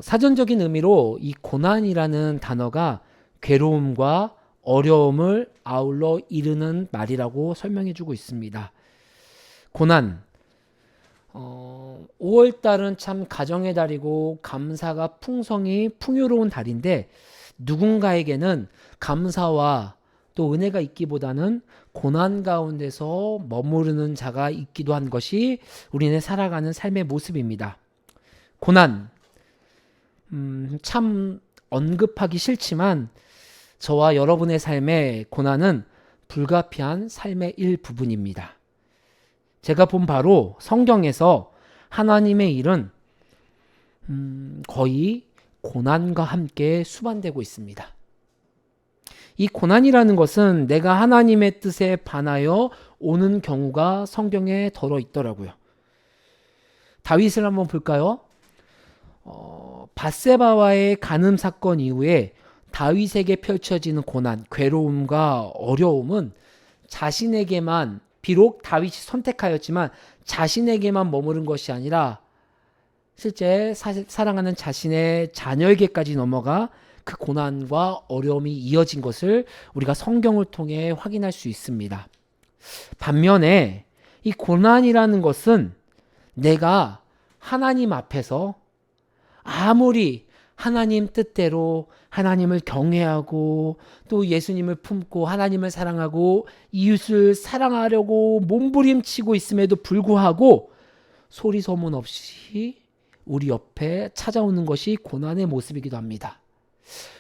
사전적인 의미로 이 고난이라는 단어가 괴로움과 어려움을 아울러 이르는 말이라고 설명해 주고 있습니다. 고난. 5월달은 참 가정의 달이고 감사가 풍성히 풍요로운 달인데 누군가에게는 감사와 또 은혜가 있기보다는 고난 가운데서 머무르는 자가 있기도 한 것이 우리네 살아가는 삶의 모습입니다. 고난. 참 언급하기 싫지만 저와 여러분의 삶에 고난은 불가피한 삶의 일부분입니다. 제가 본 바로 성경에서 하나님의 일은 거의 고난과 함께 수반되고 있습니다. 이 고난이라는 것은 내가 하나님의 뜻에 반하여 오는 경우가 성경에 덜어 있더라고요. 다윗을 한번 볼까요? 밧세바와의 간음 사건 이후에 다윗에게 펼쳐지는 고난, 괴로움과 어려움은 자신에게만, 비록 다윗이 선택하였지만 자신에게만 머무른 것이 아니라 실제 사랑하는 자신의 자녀에게까지 넘어가 그 고난과 어려움이 이어진 것을 우리가 성경을 통해 확인할 수 있습니다. 반면에 이 고난이라는 것은 내가 하나님 앞에서 아무리 하나님 뜻대로 하나님을 경외하고 또 예수님을 품고 하나님을 사랑하고 이웃을 사랑하려고 몸부림치고 있음에도 불구하고 소리 소문 없이 우리 옆에 찾아오는 것이 고난의 모습이기도 합니다.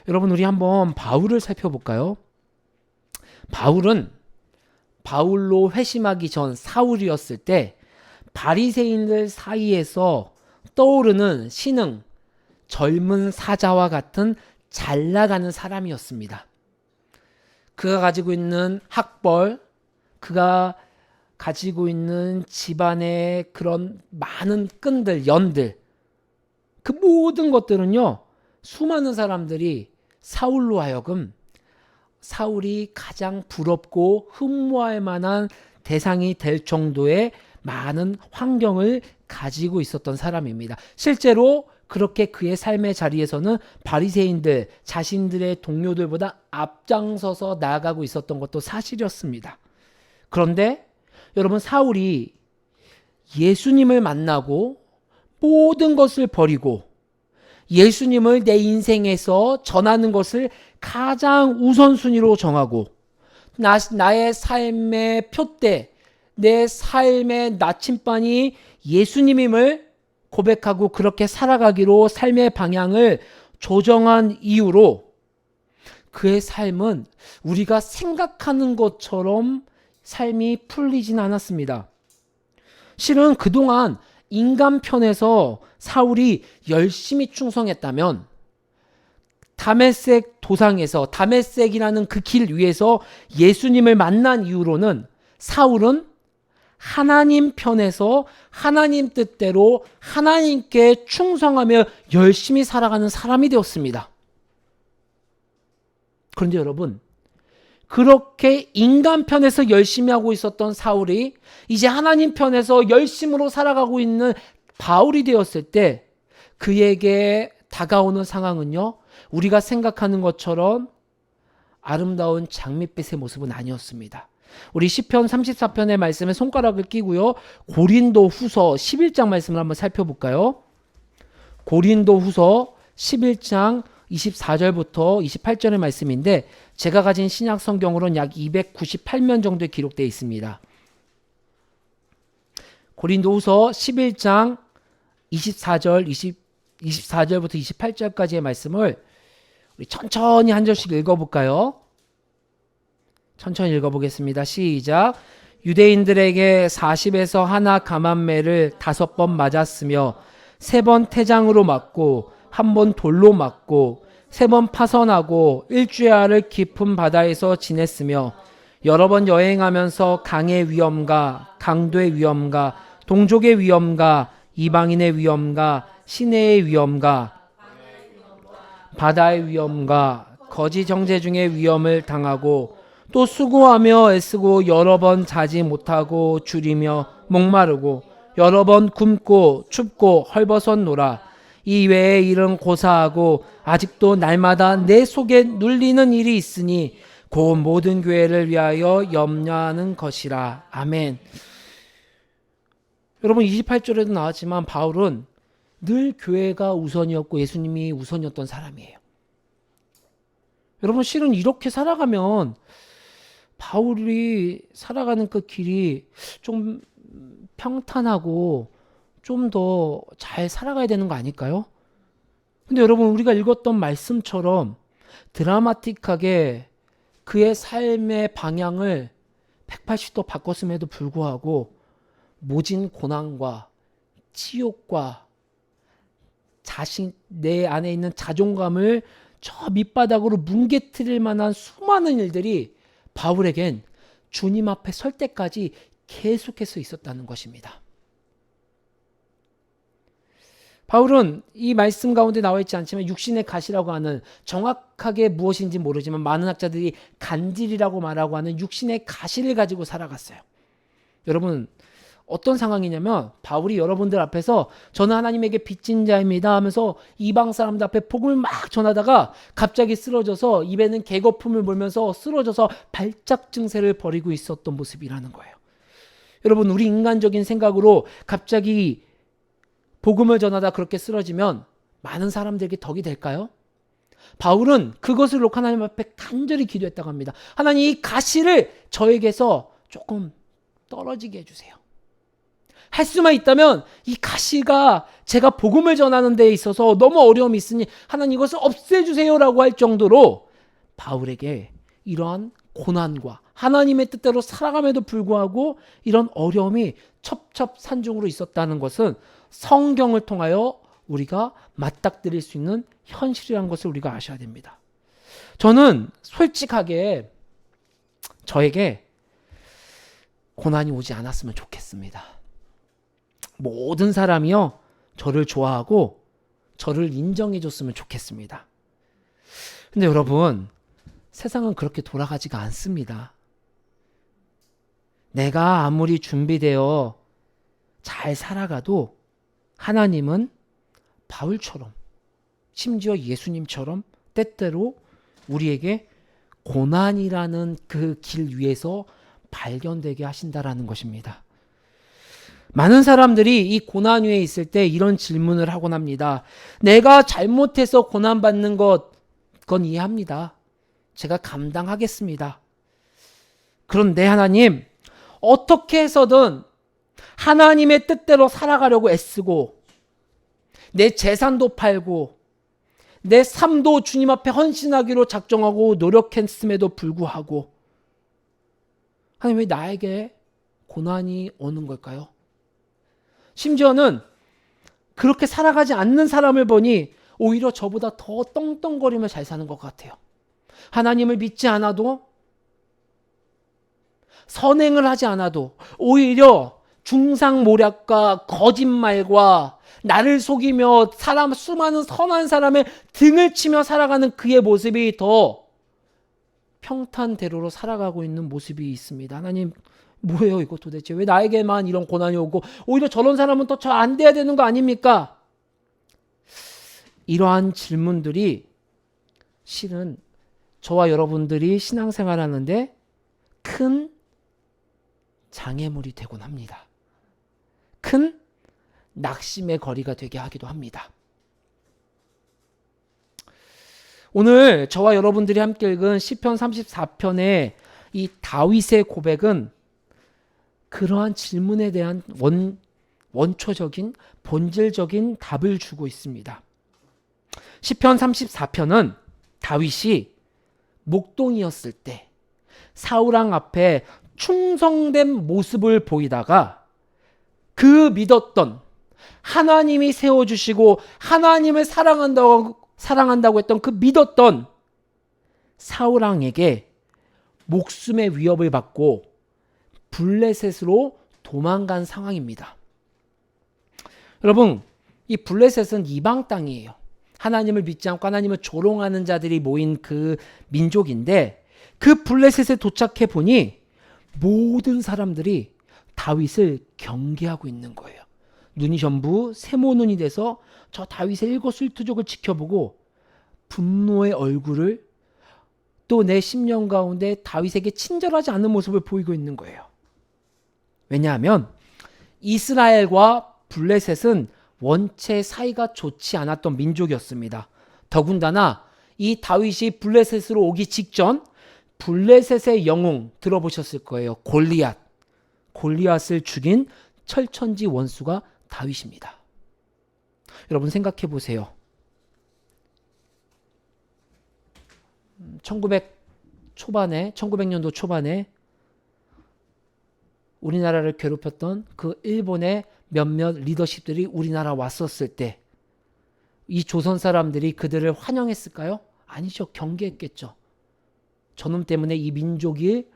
여러분, 우리 한번 바울을 살펴볼까요? 바울은 바울로 회심하기 전 사울이었을 때 바리새인들 사이에서 떠오르는 신흥, 젊은 사자와 같은 잘 나가는 사람이었습니다. 그가 가지고 있는 학벌, 그가 가지고 있는 집안의 그런 많은 끈들, 연들, 그 모든 것들은요, 수많은 사람들이 사울로 하여금 사울이 가장 부럽고 흠모할 만한 대상이 될 정도의 많은 환경을 가지고 있었던 사람입니다. 실제로 그렇게 그의 삶의 자리에서는 바리새인들, 자신들의 동료들보다 앞장서서 나아가고 있었던 것도 사실이었습니다. 그런데 여러분, 사울이 예수님을 만나고 모든 것을 버리고 예수님을 내 인생에서 전하는 것을 가장 우선순위로 정하고 나의 삶의 표대, 내 삶의 나침반이 예수님임을 고백하고 그렇게 살아가기로 삶의 방향을 조정한 이유로 그의 삶은 우리가 생각하는 것처럼 삶이 풀리진 않았습니다. 실은 그동안 인간 편에서 사울이 열심히 충성했다면 다메섹 도상에서 다메섹이라는 그 길 위에서 예수님을 만난 이후로는 사울은 하나님 편에서 하나님 뜻대로 하나님께 충성하며 열심히 살아가는 사람이 되었습니다. 그런데 여러분, 그렇게 인간 편에서 열심히 하고 있었던 사울이 이제 하나님 편에서 열심으로 살아가고 있는 바울이 되었을 때 그에게 다가오는 상황은요, 우리가 생각하는 것처럼 아름다운 장밋빛의 모습은 아니었습니다. 우리 시편 34편의 말씀에 손가락을 끼고요, 고린도 후서 11장 말씀을 한번 살펴볼까요? 고린도 후서 11장 24절부터 28절의 말씀인데 제가 가진 신약 성경으로는 약 298면 정도에 기록되어 있습니다. 고린도 후서 11장 24절부터 28절까지의 말씀을 우리 천천히 한 절씩 읽어볼까요? 천천히 읽어보겠습니다. 시작. 유대인들에게 40에서 하나 감한매를 5번 맞았으며 3번 태장으로 맞고 1번 돌로 맞고 3번 파선하고 일주야를 깊은 바다에서 지냈으며 여러 번 여행하면서 강의 위험과 강도의 위험과 동족의 위험과 이방인의 위험과 시내의 위험과 바다의 위험과 거지 정제 중의 위험을 당하고 또 수고하며 애쓰고 여러 번 자지 못하고 줄이며 목마르고 여러 번 굶고 춥고 헐벗었노라. 이 외의 일은 고사하고 아직도 날마다 내 속에 눌리는 일이 있으니 그 모든 교회를 위하여 염려하는 것이라. 아멘. 여러분 28절에도 나왔지만 바울은 늘 교회가 우선이었고 예수님이 우선이었던 사람이에요. 여러분 실은 이렇게 살아가면 바울이 살아가는 그 길이 좀 평탄하고 좀 더 잘 살아가야 되는 거 아닐까요? 근데 여러분 우리가 읽었던 말씀처럼 드라마틱하게 그의 삶의 방향을 180도 바꿨음에도 불구하고 모진 고난과 치욕과 내 안에 있는 자존감을 저 밑바닥으로 뭉개뜨릴 만한 수많은 일들이 바울에겐 주님 앞에 설 때까지 계속해서 있었다는 것입니다. 바울은 이 말씀 가운데 나와 있지 않지만 육신의 가시라고 하는, 정확하게 무엇인지 모르지만 많은 학자들이 간질이라고 말하고 하는 육신의 가시를 가지고 살아갔어요. 여러분 어떤 상황이냐면 바울이 여러분들 앞에서 저는 하나님에게 빚진 자입니다 하면서 이방 사람들 앞에 복음을 막 전하다가 갑자기 쓰러져서 입에는 개거품을 물면서 쓰러져서 발작 증세를 벌이고 있었던 모습이라는 거예요. 여러분 우리 인간적인 생각으로 갑자기 복음을 전하다 그렇게 쓰러지면 많은 사람들에게 덕이 될까요? 바울은 그것을 놓고 하나님 앞에 간절히 기도했다고 합니다. 하나님 이 가시를 저에게서 조금 떨어지게 해주세요. 할 수만 있다면 이 가시가 제가 복음을 전하는 데 있어서 너무 어려움이 있으니 하나님 이것을 없애주세요 라고 할 정도로 바울에게 이러한 고난과 하나님의 뜻대로 살아감에도 불구하고 이런 어려움이 첩첩산중으로 있었다는 것은 성경을 통하여 우리가 맞닥뜨릴 수 있는 현실이라는 것을 우리가 아셔야 됩니다. 저는 솔직하게 저에게 고난이 오지 않았으면 좋겠습니다. 모든 사람이요 저를 좋아하고 저를 인정해 줬으면 좋겠습니다. 근데 여러분 세상은 그렇게 돌아가지가 않습니다. 내가 아무리 준비되어 잘 살아가도 하나님은 바울처럼 심지어 예수님처럼 때때로 우리에게 고난이라는 그 길 위에서 발견되게 하신다라는 것입니다. 많은 사람들이 이 고난 위에 있을 때 이런 질문을 하곤 합니다. 내가 잘못해서 고난받는 그건 이해합니다. 제가 감당하겠습니다. 그런데 하나님, 어떻게 해서든 하나님의 뜻대로 살아가려고 애쓰고 내 재산도 팔고 내 삶도 주님 앞에 헌신하기로 작정하고 노력했음에도 불구하고 하나님 왜 나에게 고난이 오는 걸까요? 심지어는 그렇게 살아가지 않는 사람을 보니 오히려 저보다 더 떵떵거리며 잘 사는 것 같아요. 하나님을 믿지 않아도 선행을 하지 않아도 오히려 중상모략과 거짓말과 나를 속이며 수많은 선한 사람의 등을 치며 살아가는 그의 모습이 더 평탄대로로 살아가고 있는 모습이 있습니다. 하나님 뭐예요 이거 도대체? 왜 나에게만 이런 고난이 오고 오히려 저런 사람은 더 저 안 돼야 되는 거 아닙니까? 이러한 질문들이 실은 저와 여러분들이 신앙생활하는데 큰 장애물이 되곤 합니다. 큰 낙심의 거리가 되게 하기도 합니다. 오늘 저와 여러분들이 함께 읽은 시편 34편의 이 다윗의 고백은 그러한 질문에 대한 원초적인 본질적인 답을 주고 있습니다. 시편 34편은 다윗이 목동이었을 때 사울왕 앞에 충성된 모습을 보이다가 그 믿었던 하나님이 세워주시고 하나님을 사랑한다고 했던 그 믿었던 사울왕에게 목숨의 위협을 받고 블레셋으로 도망간 상황입니다. 여러분, 이 블레셋은 이방 땅이에요. 하나님을 믿지 않고 하나님을 조롱하는 자들이 모인 그 민족인데 그 블레셋에 도착해 보니 모든 사람들이 다윗을 경계하고 있는 거예요. 눈이 전부 세모눈이 돼서 저 다윗의 일거수일투족을 지켜보고 분노의 얼굴을 또 내 심령 가운데 다윗에게 친절하지 않은 모습을 보이고 있는 거예요. 왜냐하면 이스라엘과 블레셋은 원체 사이가 좋지 않았던 민족이었습니다. 더군다나 이 다윗이 블레셋으로 오기 직전 블레셋의 영웅 들어보셨을 거예요. 골리앗을 죽인 철천지 원수가 다윗입니다. 여러분 생각해 보세요. 1900년도 초반에 우리나라를 괴롭혔던 그 일본의 몇몇 리더십들이 우리나라 왔었을 때 이 조선 사람들이 그들을 환영했을까요? 아니죠. 경계했겠죠. 저놈 때문에 이 민족이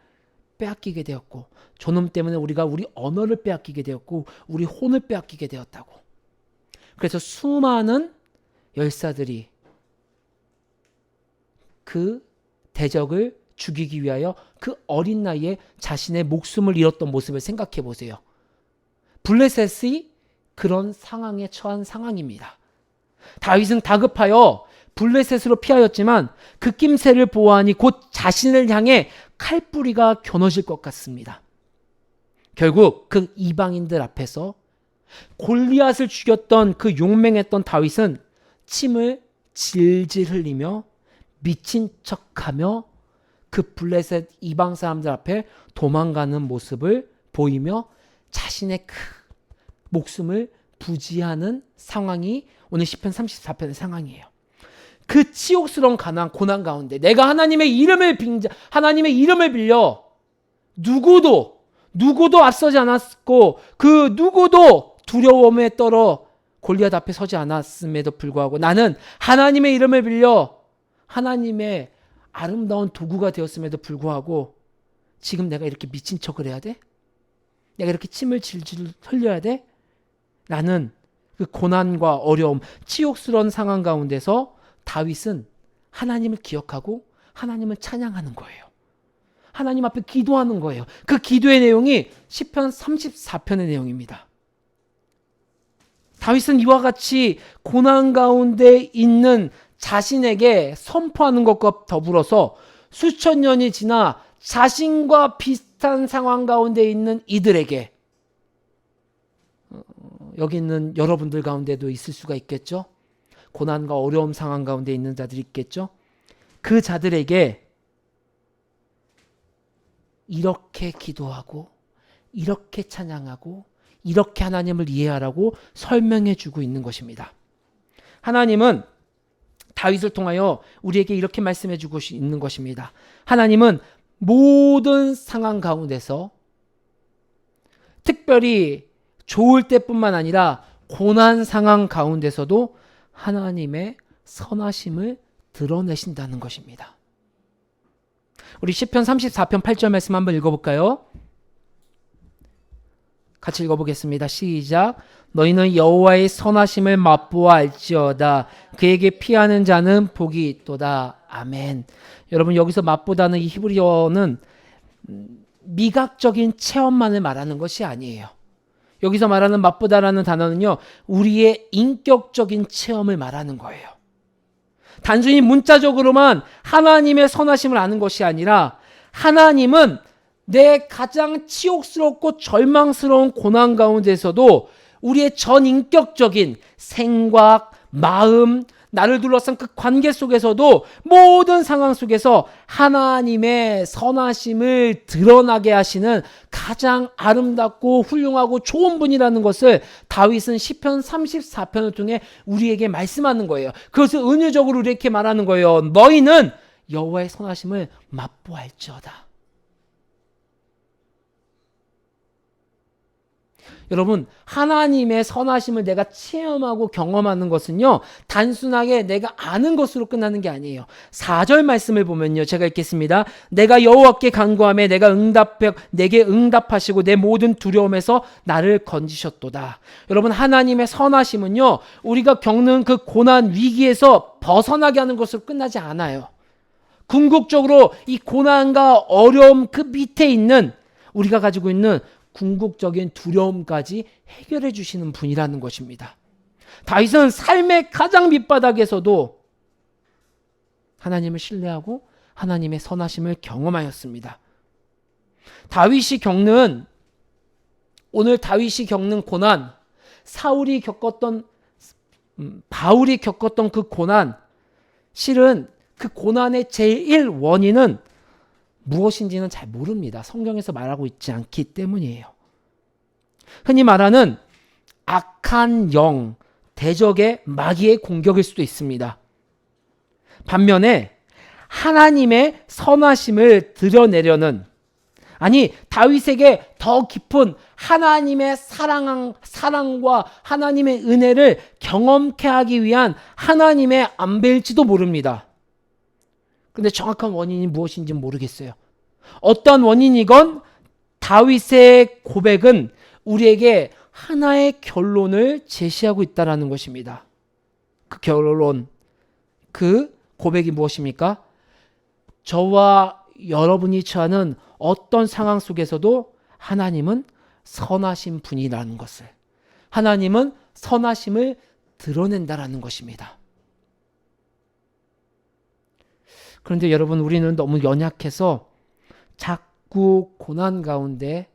빼앗기게 되었고, 저놈 때문에 우리가 우리 언어를 빼앗기게 되었고, 우리 혼을 빼앗기게 되었다고. 그래서 수많은 열사들이 그 대적을 죽이기 위하여 그 어린 나이에 자신의 목숨을 잃었던 모습을 생각해 보세요. 블레셋이 그런 상황에 처한 상황입니다. 다윗은 다급하여 블레셋으로 피하였지만 그 낌새를 보아하니 곧 자신을 향해 칼뿌리가 겨눠질 것 같습니다. 결국 그 이방인들 앞에서 골리앗을 죽였던 그 용맹했던 다윗은 침을 질질 흘리며 미친 척하며 그 블레셋 이방 사람들 앞에 도망가는 모습을 보이며 자신의 그 목숨을 부지하는 상황이 오늘 시편 34편의 상황이에요. 그 치욕스러운 고난 가운데 내가 하나님의 이름을 빌려 누구도 앞서지 않았고 그 누구도 두려움에 떨어 골리앗 앞에 서지 않았음에도 불구하고 나는 하나님의 이름을 빌려 하나님의 아름다운 도구가 되었음에도 불구하고 지금 내가 이렇게 미친 척을 해야 돼? 내가 이렇게 침을 질질 흘려야 돼? 나는 그 고난과 어려움, 치욕스러운 상황 가운데서 다윗은 하나님을 기억하고 하나님을 찬양하는 거예요. 하나님 앞에 기도하는 거예요. 그 기도의 내용이 시편 34편의 내용입니다. 다윗은 이와 같이 고난 가운데 있는 자신에게 선포하는 것과 더불어서 수천 년이 지나 자신과 비슷한 상황 가운데 있는 이들에게 여기 있는 여러분들 가운데도 있을 수가 있겠죠. 고난과 어려움 상황 가운데 있는 자들이 있겠죠. 그 자들에게 이렇게 기도하고 이렇게 찬양하고 이렇게 하나님을 이해하라고 설명해 주고 있는 것입니다. 하나님은 다윗을 통하여 우리에게 이렇게 말씀해 주고 있는 것입니다. 하나님은 모든 상황 가운데서 특별히 좋을 때뿐만 아니라 고난 상황 가운데서도 하나님의 선하심을 드러내신다는 것입니다. 우리 시편 34편 8절 말씀 한번 읽어볼까요? 같이 읽어보겠습니다. 시작. 너희는 여호와의 선하심을 맛보아 알지어다. 그에게 피하는 자는 복이 있도다. 아멘. 여러분 여기서 맛보다는 이 히브리어는 미각적인 체험만을 말하는 것이 아니에요. 여기서 말하는 맛보다라는 단어는요, 우리의 인격적인 체험을 말하는 거예요. 단순히 문자적으로만 하나님의 선하심을 아는 것이 아니라 하나님은 내 가장 치욕스럽고 절망스러운 고난 가운데서도 우리의 전인격적인 생각, 마음, 나를 둘러싼 그 관계 속에서도 모든 상황 속에서 하나님의 선하심을 드러나게 하시는 가장 아름답고 훌륭하고 좋은 분이라는 것을 다윗은 시편 34편을 통해 우리에게 말씀하는 거예요. 그것을 은유적으로 이렇게 말하는 거예요. 너희는 여호와의 선하심을 맛보알지어다. 여러분, 하나님의 선하심을 내가 체험하고 경험하는 것은요, 단순하게 내가 아는 것으로 끝나는 게 아니에요. 4절 말씀을 보면요, 제가 읽겠습니다. 내가 여호와께 간구하며 내게 응답하시고 내 모든 두려움에서 나를 건지셨도다. 여러분, 하나님의 선하심은요, 우리가 겪는 그 고난 위기에서 벗어나게 하는 것으로 끝나지 않아요. 궁극적으로 이 고난과 어려움 그 밑에 있는 우리가 가지고 있는 궁극적인 두려움까지 해결해 주시는 분이라는 것입니다. 다윗은 삶의 가장 밑바닥에서도 하나님을 신뢰하고 하나님의 선하심을 경험하였습니다. 오늘 다윗이 겪는 고난, 바울이 겪었던 그 고난, 실은 그 고난의 제일 원인은 무엇인지는 잘 모릅니다. 성경에서 말하고 있지 않기 때문이에요. 흔히 말하는 악한 영, 대적의 마귀의 공격일 수도 있습니다. 반면에 하나님의 선하심을 드러내려는, 아니 다윗에게 더 깊은 하나님의 사랑과 하나님의 은혜를 경험케 하기 위한 하나님의 안배일지도 모릅니다. 근데 정확한 원인이 무엇인지 모르겠어요. 어떤 원인이건 다윗의 고백은 우리에게 하나의 결론을 제시하고 있다는 것입니다. 그 결론, 그 고백이 무엇입니까? 저와 여러분이 처하는 어떤 상황 속에서도 하나님은 선하신 분이라는 것을, 하나님은 선하심을 드러낸다라는 것입니다. 그런데 여러분, 우리는 너무 연약해서 자꾸 고난 가운데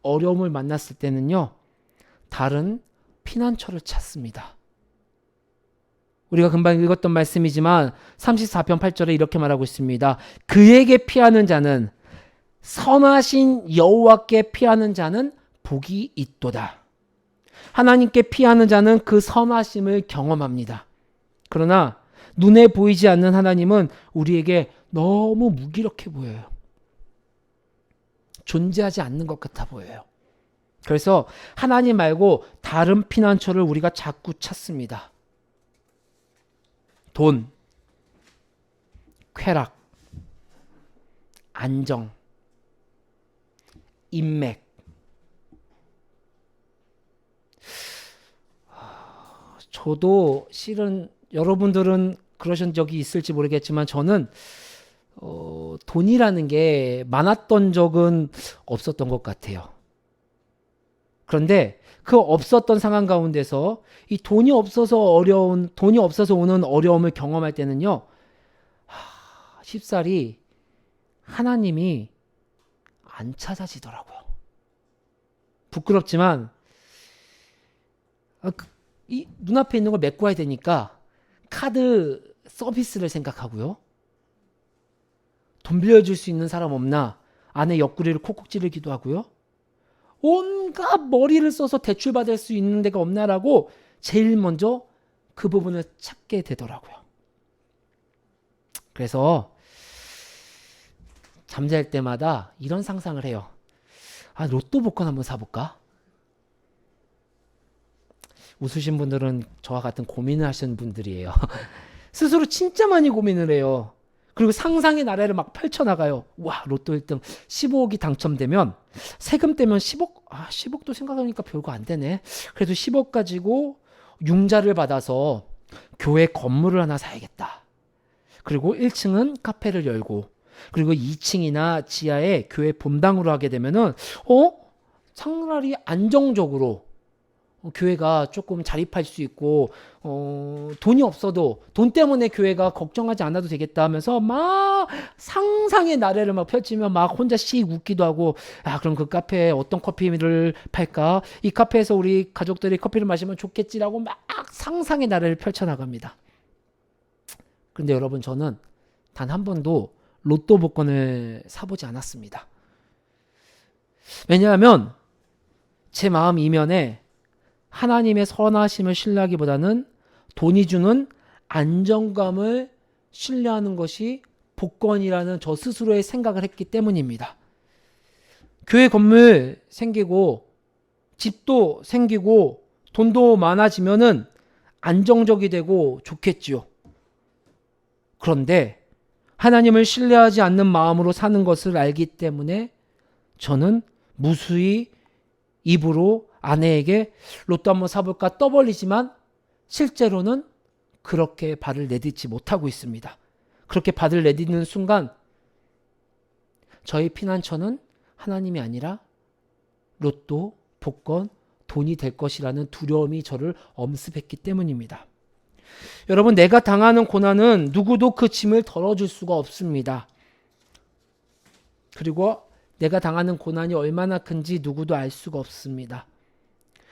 어려움을 만났을 때는요, 다른 피난처를 찾습니다. 우리가 금방 읽었던 말씀이지만 34편 8절에 이렇게 말하고 있습니다. 그에게 피하는 자는, 선하신 여호와께 피하는 자는 복이 있도다. 하나님께 피하는 자는 그 선하심을 경험합니다. 그러나 눈에 보이지 않는 하나님은 우리에게 너무 무기력해 보여요. 존재하지 않는 것 같아 보여요. 그래서 하나님 말고 다른 피난처를 우리가 자꾸 찾습니다. 돈, 쾌락, 안정, 인맥. 저도 실은 여러분들은 그러신 적이 있을지 모르겠지만 저는 돈이라는 게 많았던 적은 없었던 것 같아요. 그런데 그 없었던 상황 가운데서 이 돈이 없어서 오는 어려움을 경험할 때는요, 쉽사리 하나님이 안 찾아지더라고요. 부끄럽지만 이 눈앞에 있는 걸 메꿔야 되니까 카드 서비스를 생각하고요. 돈 빌려줄 수 있는 사람 없나? 아내 옆구리를 콕콕 찌르기도 하고요. 온갖 머리를 써서 대출받을 수 있는 데가 없나라고 제일 먼저 그 부분을 찾게 되더라고요. 그래서 잠잘 때마다 이런 상상을 해요. 로또 복권 한번 사볼까? 웃으신 분들은 저와 같은 고민을 하시는 분들이에요. 스스로 진짜 많이 고민을 해요. 그리고 상상의 나래를 막 펼쳐나가요. 와, 로또 1등 15억이 당첨되면 세금 떼면 10억? 10억도 생각하니까 별거 안 되네. 그래도 10억 가지고 융자를 받아서 교회 건물을 하나 사야겠다. 그리고 1층은 카페를 열고, 그리고 2층이나 지하에 교회 본당으로 하게 되면은 차라리 안정적으로 교회가 조금 자립할 수 있고, 돈이 없어도 돈 때문에 교회가 걱정하지 않아도 되겠다 하면서 막 상상의 나래를 막 펼치면 막 혼자 씩 웃기도 하고, 그럼 그 카페에 어떤 커피를 팔까? 이 카페에서 우리 가족들이 커피를 마시면 좋겠지라고 막 상상의 나래를 펼쳐나갑니다. 그런데 여러분, 저는 단 한 번도 로또 복권을 사보지 않았습니다. 왜냐하면 제 마음 이면에 하나님의 선하심을 신뢰하기보다는 돈이 주는 안정감을 신뢰하는 것이 복권이라는 저 스스로의 생각을 했기 때문입니다. 교회 건물 생기고 집도 생기고 돈도 많아지면은 안정적이 되고 좋겠지요. 그런데 하나님을 신뢰하지 않는 마음으로 사는 것을 알기 때문에 저는 무수히 입으로 아내에게 로또 한번 사볼까 떠벌리지만 실제로는 그렇게 발을 내딛지 못하고 있습니다. 그렇게 발을 내딛는 순간 저희 피난처는 하나님이 아니라 로또, 복권, 돈이 될 것이라는 두려움이 저를 엄습했기 때문입니다. 여러분, 내가 당하는 고난은 누구도 그 짐을 덜어줄 수가 없습니다. 그리고 내가 당하는 고난이 얼마나 큰지 누구도 알 수가 없습니다.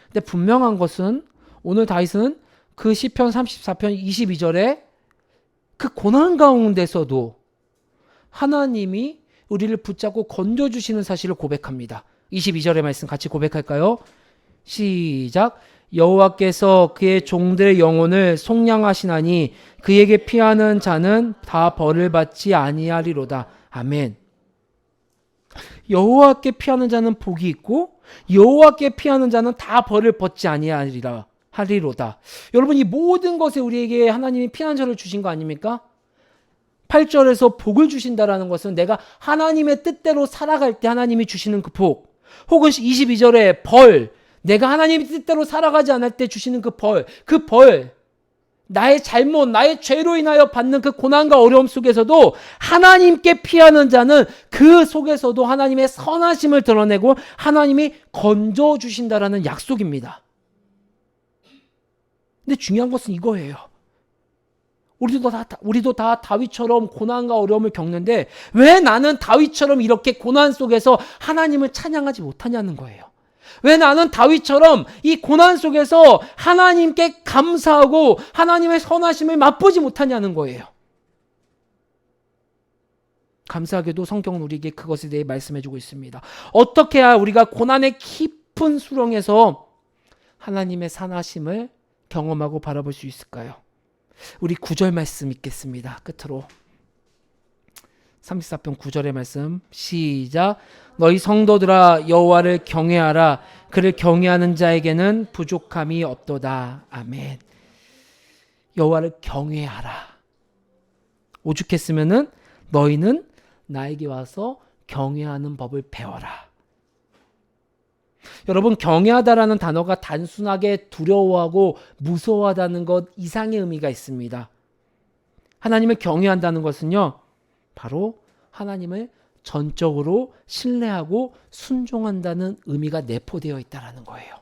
근데 분명한 것은 오늘 다윗은 그 시편 34편 22절에 그 고난 가운데서도 하나님이 우리를 붙잡고 건져주시는 사실을 고백합니다. 22절의 말씀 같이 고백할까요? 시작. 여호와께서 그의 종들의 영혼을 속량하시나니 그에게 피하는 자는 다 벌을 받지 아니하리로다. 아멘. 여호와께 피하는 자는 복이 있고 여호와께 피하는 자는 다 벌을 받지 아니하리로다. 여러분, 이 모든 것에 우리에게 하나님이 피난처를 주신 거 아닙니까? 8절에서 복을 주신다라는 것은 내가 하나님의 뜻대로 살아갈 때 하나님이 주시는 그 복, 혹은 22절에 벌, 내가 하나님의 뜻대로 살아가지 않을 때 주시는 그 벌, 나의 잘못, 나의 죄로 인하여 받는 그 고난과 어려움 속에서도 하나님께 피하는 자는 그 속에서도 하나님의 선하심을 드러내고 하나님이 건져주신다라는 약속입니다. 근데 중요한 것은 이거예요. 우리도 다 다윗처럼 고난과 어려움을 겪는데 왜 나는 다윗처럼 이렇게 고난 속에서 하나님을 찬양하지 못하냐는 거예요. 왜 나는 다윗처럼 이 고난 속에서 하나님께 감사하고 하나님의 선하심을 맛보지 못하냐는 거예요. 감사하게도 성경은 우리에게 그것에 대해 말씀해주고 있습니다. 어떻게 해야 우리가 고난의 깊은 수렁에서 하나님의 선하심을 경험하고 바라볼 수 있을까요? 우리 9절 말씀 읽겠습니다. 끝으로 34편 9절의 말씀 시작. 너희 성도들아 여호와를 경외하라. 그를 경외하는 자에게는 부족함이 없도다. 아멘. 여호와를 경외하라. 오죽했으면은 너희는 나에게 와서 경외하는 법을 배워라. 여러분, 경외하다라는 단어가 단순하게 두려워하고 무서워하다는 것 이상의 의미가 있습니다. 하나님을 경외한다는 것은요, 바로 하나님을 전적으로 신뢰하고 순종한다는 의미가 내포되어 있다는 거예요.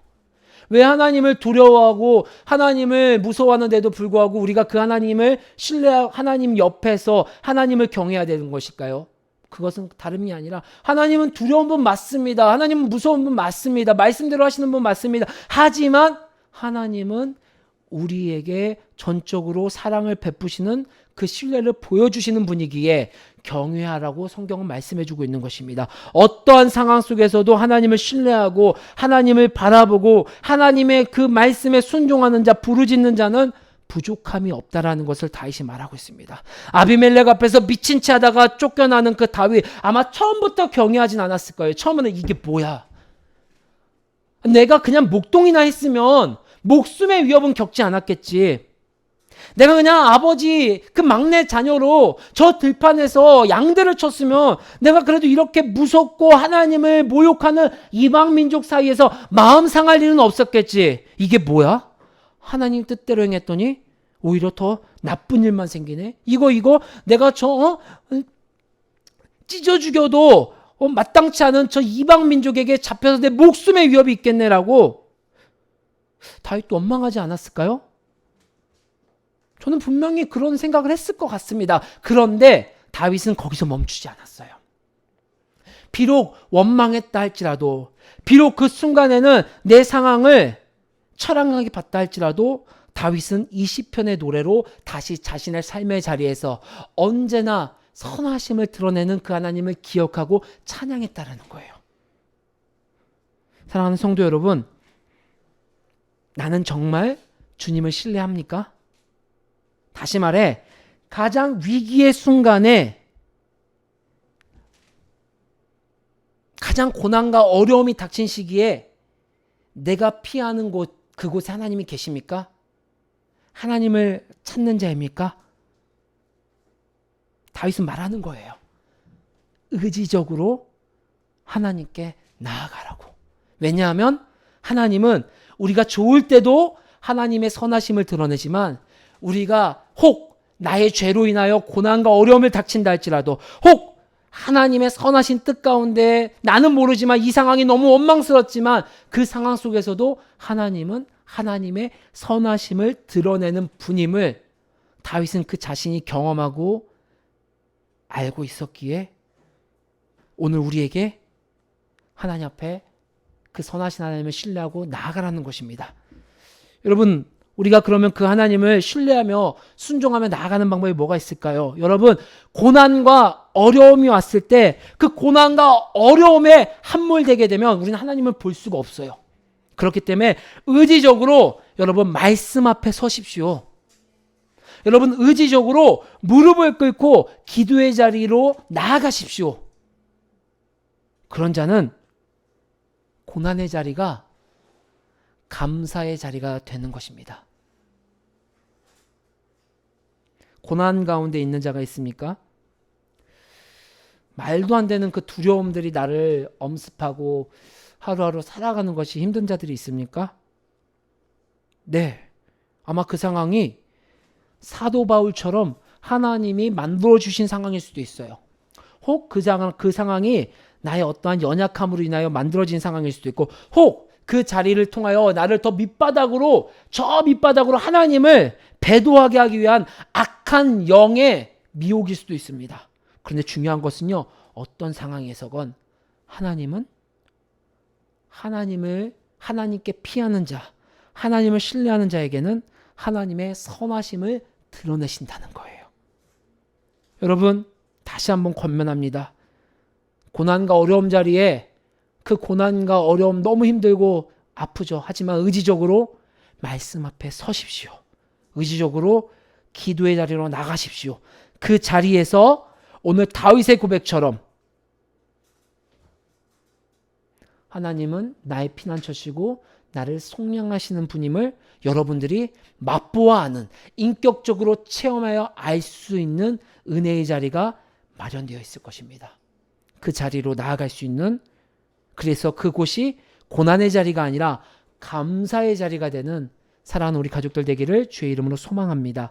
왜 하나님을 두려워하고 하나님을 무서워하는데도 불구하고 우리가 그 하나님을 신뢰하고 하나님 옆에서 하나님을 경외해야 되는 것일까요? 그것은 다름이 아니라 하나님은 두려운 분 맞습니다. 하나님은 무서운 분 맞습니다. 말씀대로 하시는 분 맞습니다. 하지만 하나님은 우리에게 전적으로 사랑을 베푸시는 그 신뢰를 보여주시는 분이기에 경외하라고 성경은 말씀해주고 있는 것입니다. 어떠한 상황 속에서도 하나님을 신뢰하고 하나님을 바라보고 하나님의 그 말씀에 순종하는 자, 부르짖는 자는 부족함이 없다라는 것을 다윗이 말하고 있습니다. 아비멜렉 앞에서 미친 채 하다가 쫓겨나는 그 다윗, 아마 처음부터 경외하진 않았을 거예요. 처음에는 이게 뭐야? 내가 그냥 목동이나 했으면 목숨의 위협은 겪지 않았겠지. 내가 그냥 아버지 그 막내 자녀로 저 들판에서 양들을 쳤으면 내가 그래도 이렇게 무섭고 하나님을 모욕하는 이방 민족 사이에서 마음 상할 일은 없었겠지. 이게 뭐야? 하나님 뜻대로 행했더니 오히려 더 나쁜 일만 생기네. 이거 내가 찢어 죽여도 마땅치 않은 저 이방 민족에게 잡혀서 내 목숨의 위협이 있겠네라고 다윗도 원망하지 않았을까요? 저는 분명히 그런 생각을 했을 것 같습니다. 그런데 다윗은 거기서 멈추지 않았어요. 비록 원망했다 할지라도, 비록 그 순간에는 내 상황을 처량하게 봤다 할지라도 다윗은 이 시편의 노래로 다시 자신의 삶의 자리에서 언제나 선하심을 드러내는 그 하나님을 기억하고 찬양했다라는 거예요. 사랑하는 성도 여러분, 나는 정말 주님을 신뢰합니까? 다시 말해, 가장 위기의 순간에 가장 고난과 어려움이 닥친 시기에 내가 피하는 곳, 그곳에 하나님이 계십니까? 하나님을 찾는 자입니까? 다윗은 말하는 거예요. 의지적으로 하나님께 나아가라고. 왜냐하면 하나님은 우리가 좋을 때도 하나님의 선하심을 드러내지만 우리가 혹 나의 죄로 인하여 고난과 어려움을 닥친다 할지라도, 혹 하나님의 선하신 뜻 가운데 나는 모르지만 이 상황이 너무 원망스럽지만 그 상황 속에서도 하나님은 하나님의 선하심을 드러내는 분임을 다윗은 그 자신이 경험하고 알고 있었기에 오늘 우리에게 하나님 앞에 그 선하신 하나님을 신뢰하고 나아가라는 것입니다. 여러분, 우리가 그러면 그 하나님을 신뢰하며 순종하며 나아가는 방법이 뭐가 있을까요? 여러분, 고난과 어려움이 왔을 때 그 고난과 어려움에 함몰되게 되면 우리는 하나님을 볼 수가 없어요. 그렇기 때문에 의지적으로 여러분 말씀 앞에 서십시오. 여러분 의지적으로 무릎을 꿇고 기도의 자리로 나아가십시오. 그런 자는 고난의 자리가 감사의 자리가 되는 것입니다. 고난 가운데 있는 자가 있습니까? 말도 안 되는 그 두려움들이 나를 엄습하고 하루하루 살아가는 것이 힘든 자들이 있습니까? 네. 아마 그 상황이 사도 바울처럼 하나님이 만들어주신 상황일 수도 있어요. 혹 그 상황이 나의 어떠한 연약함으로 인하여 만들어진 상황일 수도 있고, 혹 그 자리를 통하여 나를 더 밑바닥으로, 저 밑바닥으로 하나님을 배도하게 하기 위한 악한 영의 미혹일 수도 있습니다. 그런데 중요한 것은요, 어떤 상황에서건 하나님께 피하는 자, 하나님을 신뢰하는 자에게는 하나님의 선하심을 드러내신다는 거예요. 여러분, 다시 한번 권면합니다. 고난과 어려움 자리에 그 고난과 어려움 너무 힘들고 아프죠. 하지만 의지적으로 말씀 앞에 서십시오. 의지적으로 기도의 자리로 나가십시오. 그 자리에서 오늘 다윗의 고백처럼 하나님은 나의 피난처시고 나를 속량하시는 분임을 여러분들이 맛보아 아는, 인격적으로 체험하여 알 수 있는 은혜의 자리가 마련되어 있을 것입니다. 그 자리로 나아갈 수 있는, 그래서 그곳이 고난의 자리가 아니라 감사의 자리가 되는 사랑하는 우리 가족들 되기를 주의 이름으로 소망합니다.